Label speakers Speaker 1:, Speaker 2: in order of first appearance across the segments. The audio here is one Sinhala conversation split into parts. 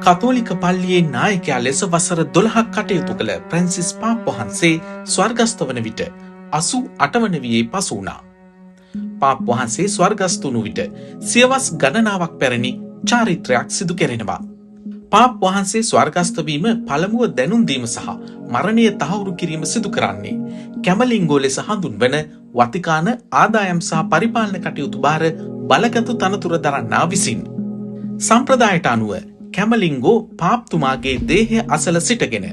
Speaker 1: කතෝලික පල්ලියේ නායකයා ලෙස වසර 12ක් කටයුතු කළ ප්‍රැන්සිස් පාප් වහන්සේ ස්වර්ගස්ථ වන විට 88 වන වියේ පසු වුණා. පාප් වහන්සේ ස්වර්ගස්ථ වුණු විට සියවස් ගණනාවක් පැරණි චාරිත්‍රයක් සිදු කෙරෙනවා. පාප් වහන්සේ ස්වර්ගස්ථ වීම පළමුව දැනුම් දීම සහ මරණය තහවුරු කිරීම සිදු කරන්නේ කැමලින්ගෝ ලෙස හඳුන්වන වතිකාන ආදායම් සහ පරිපාලන කටයුතු භාර බලගතු තනතුර දරන්නා විසින්. සම්ප්‍රදායට අනුව කැමලින්ගෝ පාප්තුමාගේ දේහය අසල සිටගෙන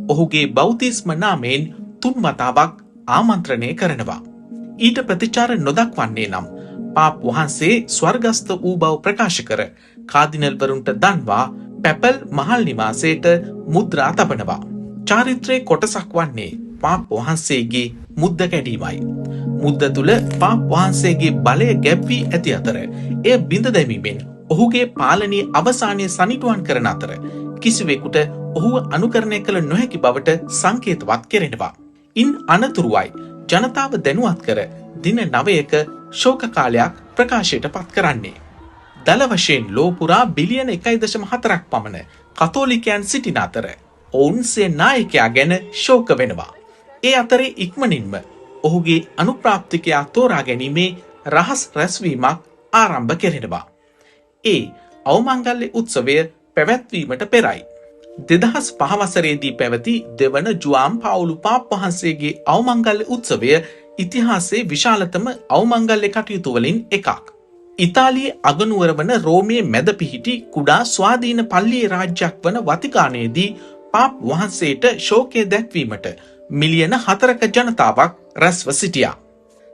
Speaker 1: ඔහුගේ බෞතිස්ම නාමයෙන් 3 වතාවක් ආමන්ත්‍රණය කරනවා. ඊට ප්‍රතිචාර නොදක්වන්නේ නම් පාප් වහන්සේ ස්වර්ගස්ථ වූ බව ප්‍රකාශ කර කාදිනල්වරුන්ට දන්වා පැපල් මහල් නිවාසයට මුද්‍රා තබනවා. චාරිත්‍රයේ කොටසක් වන්නේ පාප් වහන්සේගේ මුද්ද කැඩීමයි. මුද්ද තුල පාප් වහන්සේගේ බලය ගැබ්වී ඇති අතර එය බිඳ දැමීමෙන් ඔහුගේ පාලනයේ අවසානය සනිටුවන් කරන අතර කිසිවෙකුට ඔහුව අනුකරණය කළ නොහැකි බවට සංකේතවත් කෙරෙනවා. ඉන් අනතුරුවයි ජනතාව දැනුවත් කර දින 9ක ශෝක කාලයක් ප්‍රකාශයට පත් කරන්නේ. දල වශයෙන් ලෝ පුරා බිලියන 1.4ක් පමණ කතෝලිකයන් සිටින අතර ඔවුන් සිය නායකයා ගැන ශෝක වෙනවා. ඒ අතරේ ඉක්මනින්ම ඔහුගේ අනුප්‍රාප්තිකයා තෝරා ගැනීමේ රහස් රැස්වීමක් ආරම්භ කෙරෙනවා. ඒ අවමංගල්‍ය උත්සවය පැවැත්වීමට පෙරයි. 2005 වසරේදී පැවති දෙවන ජුවාම් පාවුලු පාප් වහන්සේගේ අවමංගල්‍ය උත්සවය ඉතිහාසයේ විශාලතම අවමංගල්‍ය කටයුතු වලින් එකක්. ඉතාලියේ අගනුවර වන රෝමයේ මැද පිහිටි කුඩා ස්වාධීන පල්ලියේ රාජ්‍යයක් වන වතිකානයේදී පාප් වහන්සේට ශෝකය දැක්වීමට මිලියන 4ක ජනතාවක් රැස්ව සිටියා.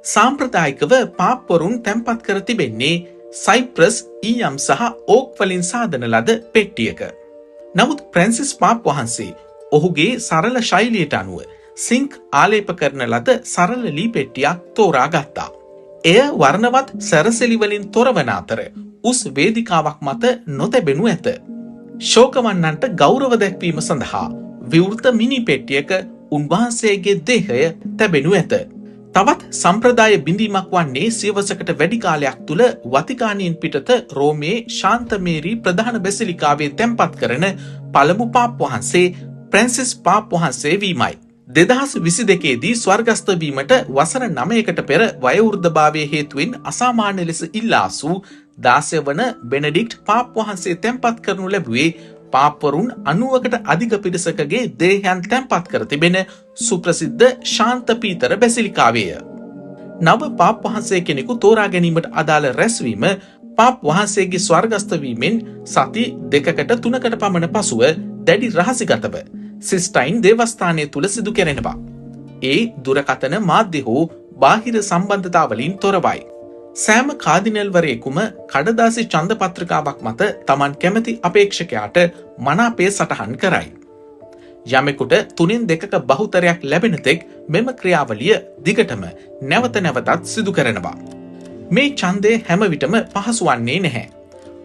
Speaker 1: සාම්ප්‍රදායිකව පාප්වරුන් තැන්පත් කර තිබෙන්නේ සයිප්‍රස් ඊයම් සහ ඕක් වලින් සාදන ලද පෙට්ටියක. නමුත් ප්‍රැන්සිස් පාප් වහන්සේ ඔහුගේ සරල ශෛලියට අනුව සිංක් ආලේප කරන ලද සරල ලී පෙට්ටියක් තෝරා ගත්තා. එය වර්ණවත් සැරසෙලි වලින් තොරවන අතර උස් වේදිකාවක් මත නොතැබෙනු ඇත. ශෝකවන්නන්ට ගෞරව දැක්වීම සඳහා විවෘත මිනි පෙට්ටියක උන්වහන්සේගේ දේහය තැබෙනු ඇත. තවත් සම්ප්‍රදාය බිඳීමක් වන්නේ සියවසකට වැඩි කාලයක් තුළ වතිකානයෙන් පිටත රෝමයේ ශාන්තමේරි ප්‍රධාන බැසිලිකාවේ තැන්පත් කරන පළමු පාප් වහන්සේ ප්‍රැන්සිස් පාප් වහන්සේ වීමයි. 2022 දී ස්වර්ගස්ථ වීමට වසර 9කට පෙර වයෝවෘද්ධභාවයේ හේතුවෙන් අසාමාන්‍ය ලෙස ඉල්ලාසු 16 වන බෙනඩික්ට් පාප් වහන්සේ තැන්පත් කරනු ලැබුවේ පාප්වරුන් 90කට අධික පිරිසකගේ දේහයන් තැන්පත් කර තිබෙන සුප්‍රසිද්ධ ශාන්ත පීතර බැසිලිකාවේය. නව පාප් වහන්සේ කෙනෙකු තෝරා ගැනීමට අදාළ රැස්වීම පාප් වහන්සේගේ ස්වර්ගස්ථ වීමෙන් සති 2කට 3කට පමණ පසුව දැඩි රහසිගතව සිස්ටයින් දේවස්ථානය තුල සිදු කෙරෙනවා. ඒ දුරකථන මාධ්‍ය හෝ බාහිර සම්බන්ධතාවලින් තොරවයි. සෑම කාදිනල්වරයෙකුම කඩදාසි ඡන්ද පත්‍රිකාවක් මත Taman කැමති අපේක්ෂකයාට මනාපය සටහන් කරයි. යමෙකුට 3/2ක බහුතරයක් ලැබෙන තෙක් මෙම ක්‍රියාවලිය දිගටම නැවත නැවතත් සිදු කරනවා. මේ ඡන්දය හැම විටම පහසු වන්නේ නැහැ.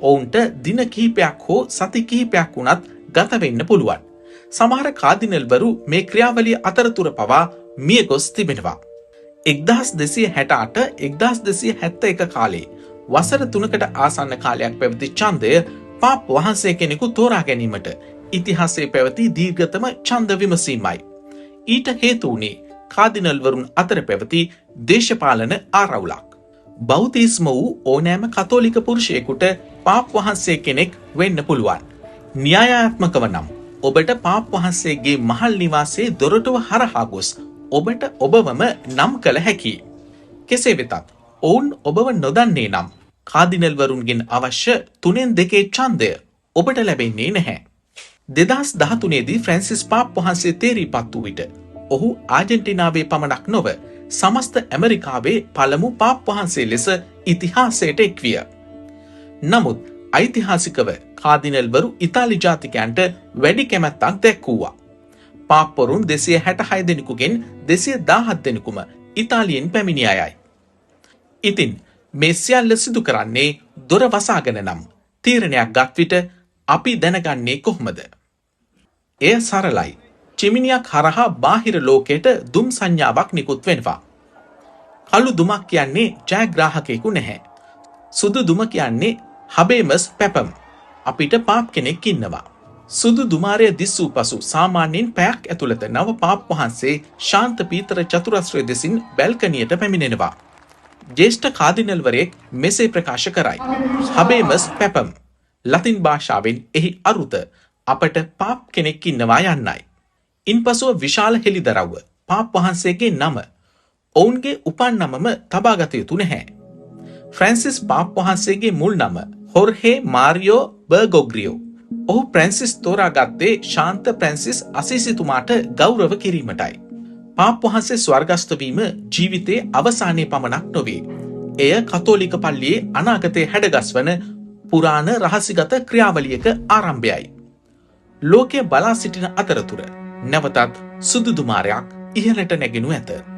Speaker 1: ඔවුන්ට දින කිහිපයක් හෝ සති කිහිපයක් වුණත් ගත වෙන්න පුළුවන්. සමහර කාදිනල්වරු මේ ක්‍රියාවලිය අතරතුර පවා මිය ගොස් තිබෙනවා. 1268-1271 කාලේ වසර 3කට ආසන්න කාලයක් පැවති ඡන්දය පාප් වහන්සේ කෙනෙකු තෝරා ගැනීමට ඉතිහාසයේ පැවති දීර්ඝතම ඡන්ද විමසීමයි. ඊට හේතු වුණේ කාදිනල්වරුන් අතර පැවති දේශපාලන ආරවුලක්. බෞතිස්ම වූ ඕනෑම කතෝලික පුරුෂයෙකුට පාප් වහන්සේ කෙනෙක් වෙන්න පුළුවන්. න්‍යායාත්මකව නම් ඔබට පාප් වහන්සේගේ මහල් නිවාසයේ දොරටුව හරහා ගොස් ඔබට ඔබවම නම් කළ හැකි. කෙසේ වෙතත් ඔවුන් ඔබව නොදන්නේ නම් කාදිනල්වරුන්ගෙන් අවශ්‍ය 3/2 ඡන්දය ඔබට ලැබෙන්නේ නැහැ. 2013 දී ෆ්‍රැන්සිස් පාප් වහන්සේ තේරීපත් වූ විට ඔහු ආජන්ටිනාවේ පමණක් නොව සමස්ත ඇමරිකාවේ පළමු පාප් වහන්සේ ලෙස ඉතිහාසයට එක්විය. නමුත් ඓතිහාසිකව කාදිනල්වරු ඉතාලි ජාතිකයන්ට වැඩි කැමැත්තක් දැක්වුවා. පාප්වරුන් 266 දෙනෙකුගෙන් 217 දෙනෙකුම ඉතාලියෙන් පැමිණි අයයි. ඉතින් මේ සියල්ල සිදු කරන්නේ දොර වසාගෙන නම් තීරණයක් ගත් විට අපි දැනගන්නේ කොහොමද? එය සරලයි. චිමිනියක් හරහා බාහිර ලෝකයට දුම් සංඥාවක් නිකුත් වෙනවා. කළු දුමක් කියන්නේ ජයග්‍රාහකයෙකු නැහැ. සුදු දුම කියන්නේ හබේමස් පැපම්. අපිට පාප් කෙනෙක් ඉන්නවා. සුදු දුමාරය දිස් වූ පසු සාමාන්‍යයෙන් පැයක් ඇතුළත නව පාප් වහන්සේ ශාන්ත පීතර චතුරස්‍රය දෙසින් බැල්කනියට පැමිණෙනවා. ජේෂ්ඨ කාදිනල්වරයෙක් මෙසේ ප්‍රකාශ කරයි. හබේමස් පැපම් ලතින් භාෂාවෙන් එහි අරුත අපට පාප් කෙනෙක් ඉන්නවා යන්නයි. ඉන්පසුව විශාල හෙළිදරව්ව පාප් වහන්සේගේ නම ඔවුන්ගේ උපන් නමම තබාගත යුතු නැහැ. ෆ්‍රැන්සිස් පාප් වහන්සේගේ මුල් නම හොර්හේ මාරියෝ බර්ගොග්‍රියෝ. ඔහු ප්‍රැන්සිස් තෝරාගත්තේ ශාන්ත ප්‍රැන්සිස් අසීසිතුමාට ගෞරව කිරීමටයි. පාප් වහන්සේ ස්වර්ගස්ථවීම ජීවිතයේ අවසානයේ පමණක් නොවේ. එය කතෝලික පල්ලියේ අනාගතයේ හැඩගස්වන පුරාණ රහසිගත ක්‍රියාවලියක ආරම්භයයි. ලෝකය බලා සිටින අතරතුර නැවතත් සුදු දුමාරයක් ඉහළට නැගෙනු ඇත.